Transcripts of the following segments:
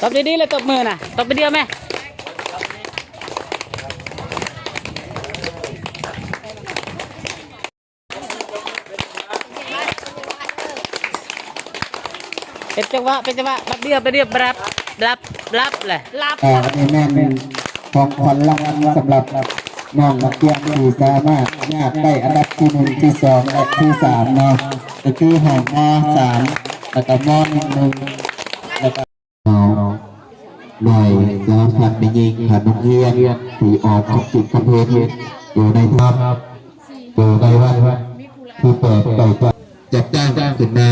ตบดีๆเลยตบมือน่ะตบไปเดียวไหมเป็นจังหวะบัดเดียวไปเดียวรับเลยรับอันนี้แม่เป็นของขวัญรางวัลสำหรับน้องนักเรียนที่สามารถญาติได้อันดับที่1ที่2และที่3เนาะก็คือห้องม.3แล้วก็ม.11แล้วก็หน่วยสาพันธ์ยิงขันนักเรียนที่ออกของจิตประเพณีอยู่ในทัพอยู่ในวัดที่เปิดต่อไปจัดจ้างขึ้นมา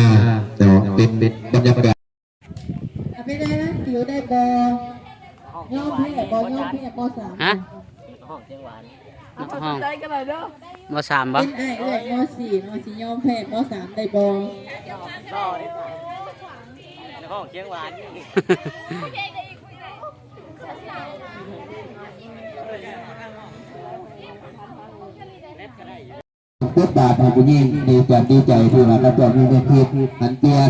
แต่เป็นบรรยากาศไม่ได้นะผิวได้บอย่อมพี่บอย่อมพี่บ.3ฮะห้องเชียงหวาน ห้องได้กันเลยเด้อม.3บ่เป็นไอ้เอ้ยม.4ย่อมแพ้ม.3ได้บห้องเชียงหวานพุทธบาทของผู้หญิงดีใจที่ว่าเราต้องมีเงินทิพย์หันเตียน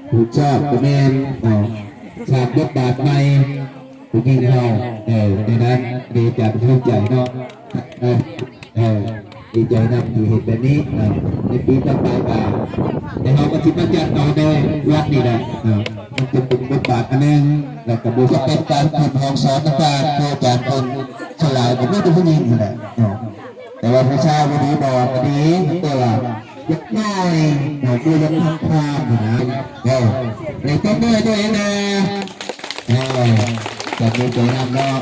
ผู้ชอบก็แม่นฉากพุทธบาทใหม่ผู้หญิงเราในนั้นดีใจเป็นใจเนาะดีใจนำที่เห็นแบบนี้ในปีต่อไปแต่เราก็คิดว่าจะต่อในวัดนี่แหละมันจะเป็นบทบาทอันนึงแล้วก็จะเป็นการทำห้องสอนต่างๆเพื่อการคนฉลาดผมไม่เป็นผู้หญิงนี่แหละแต่ว่าผู้ชายวันนี้บอกวันนี้ตัวยักษ์น้อยตัวยักษ์ทำความนะในต้นด้วยนะจะมีตัวน้ำรอบ